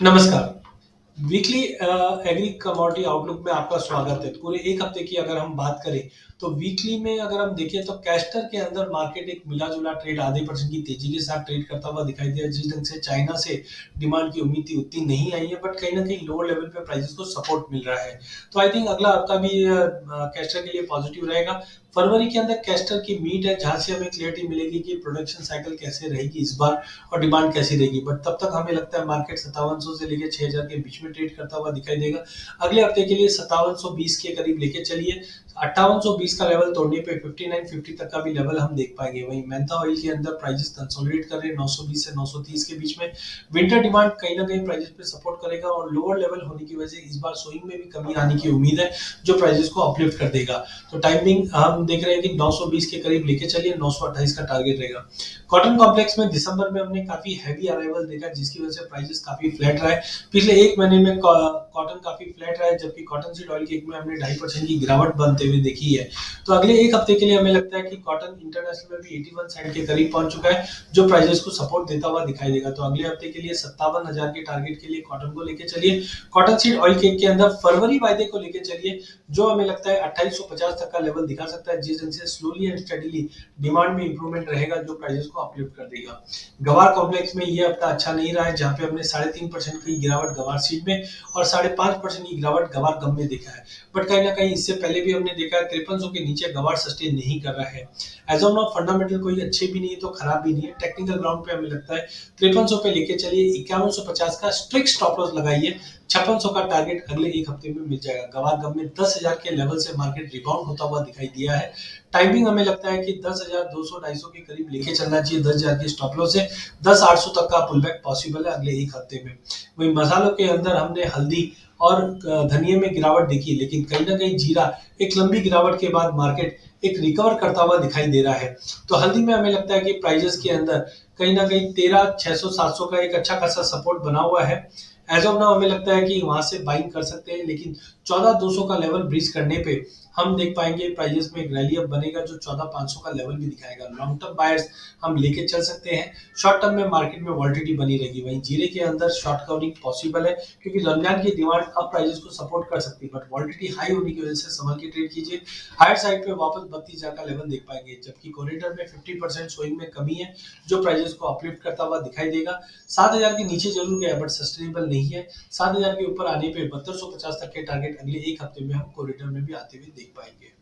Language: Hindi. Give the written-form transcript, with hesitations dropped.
नमस्कार। वीकली एग्री कमोडिटी आउटलुक में आपका स्वागत है। पूरे 1 हफ्ते की अगर हम बात करें, तो वीकली में अगर हम देखें तो कैस्टर के अंदर मार्केट एक मिला-जुला ट्रेड आधे परसेंट की तेज़ी के साथ ट्रेड करता हुआ दिखाई दिया। जिस ढंग से चाइना से डिमांड की उम्मीद थी उतनी नहीं आई है, बट कहीं न कहीं लोअर लेवल पे प्राइसेज़ को सपोर्ट मिल रहा है। तो आई थिंक अगला हफ्ता भी कैस्टर के लिए पॉजिटिव रहेगा। फरवरी के अंदर कैस्टर की मीट है, जहाँ से हमें क्लैरिटी मिलेगी कि प्रोडक्शन साइकिल कैसे रहेगी इस बार और डिमांड कैसी रहेगी। बट तब तक हमें लगता है मार्केट 5700 से लेके 6000 के बीच में ट्रेड करता हुआ दिखाई देगा। अगले हफ्ते के लिए 5720 के करीब लेके चलिए। 5820 का लेवल तोड़ने पे 5950 तक का भी लेवल हम देख पाएंगे। वहीं मेंथा ऑयल के अंदर प्राइसेस कंसोलिडेट कर रहे हैं 920 से 930 के बीच में। विंटर डिमांड कहीं ना कहीं प्राइसेस पे सपोर्ट करेगा और लोअर लेवल होने की वजह से इस बार सोइंग में भी कमी आने की उम्मीद है, जो प्राइसेस को अपलिफ्ट कर देगा। तो टाइमिंग हम देख रहे हैं कि 920 के करीब लेके चलिए, 928 का टारगेट रहेगा। कॉटन कॉम्प्लेक्स में दिसंबर में हमने काफी हैवी अराइवल देखा, जिसकी वजह से प्राइसेस काफी फ्लैट रहा है। पिछले 1 महीने में कॉटन काफी फ्लैट रहा है, जबकि कॉटन सीड ऑयल केक में हमने 2.5% की गिरावट बनते हुए देखी है। तो अगले 1 हफ्ते के लिए हमें लगता है कि कॉटन इंटरनेशनल में भी 81 सेंट के करीब पहुंच चुका है, जो प्राइसेस को सपोर्ट देता हुआ दिखाई देगा। तो अगले हफ्ते के लिए 57,000 के टारगेट के लिए कॉटन को लेके चलिए। कॉटन सीड ऑयल केक के अंदर फरवरी वायदे को लेके चलिए, जो हमें लगता है 2850 तक का लेवल दिखा सकता है, जिस ढंग से स्लोली एंड स्टेडीली डिमांड में इंप्रूवमेंट रहेगा, जो प्राइसेस को अपलिफ्ट कर देगा। गवार कॉम्प्लेक्स में ये हफ्ता अच्छा नहीं रहा है, जहां पे हमने 3.5% की गिरावट गवार सीड में और 5.5% की गिरावट गवार गम में देखा है। बट कहीं ना कहीं इससे पहले भी हमने देखा है 5300 के नीचे गवार सस्टेन नहीं कर रहा है। एज ऑफ नाउ फंडामेंटल कोई अच्छे भी नहीं है तो खराब भी नहीं है। टेक्निकल ग्राउंड पे हमें लगता है 5300 पे लेके चलिए, 5150 का स्ट्रिक्ट स्टॉप लॉस लगाइए। 5600 का टारगेट अगले 1 हफ्ते में मिल जाएगा। गवार गम में 10,000 के लेवल से मार्केट रिबाउंड होता हुआ दिखाई दिया है। टाइमिंग हमें लगता है कि 10,200 250 के करीब लेके चलना चाहिए। 10,000 की स्टॉप लॉस है, 10,800 तक का पुल बैक पॉसिबल है अगले 1 हफ्ते में। वही मसालों के अंदर हमने हल्दी और धनिये में गिरावट देखी, लेकिन कहीं ना कहीं जीरा एक लंबी गिरावट के बाद मार्केट एक रिकवर करता हुआ दिखाई दे रहा है। तो हल्दी में हमें लगता है कि प्राइजेस के अंदर कहीं ना कहीं 13,600-700 का एक अच्छा खासा सपोर्ट बना हुआ है। एज ऑफ नाउ हमें लगता है कि वहां से बाइंग कर सकते हैं, लेकिन 14,200 का लेवल ब्रीच करने पे हम देख पाएंगे प्राइजेस में एक रैली अप बनेगा, जो 14,500 का लेवल भी दिखाएगा। लॉन्ग टर्म बायर्स हम लेके चल सकते हैं। शॉर्ट टर्म में मार्केट में वॉलिटिलिटी बनी रहेगी। वहीं जीरे के अंदर शॉर्ट कवरिंग पॉसिबल है, क्योंकि रमजान की डिमांड अब प्राइजेस को सपोर्ट कर सकती है, बट वॉलिटिलिटी हाई होने की वजह से संभल के ट्रेड कीजिए। हायर साइड पे वापस 32,000 का लेवल देख पाएंगे, जबकि कॉरिडोर में 50% स्विंग में कमी है, जो प्राइजेस को अपलिफ्ट करता हुआ दिखाई देगा। 7,000 के नीचे जरूर गया, बट सस्टेनेबल नहीं है। 7,000 के ऊपर आने पे 7250 तक के टारगेट अगले 1 हफ्ते में हम कॉरिडोर में भी आते हुए देख पाएंगे।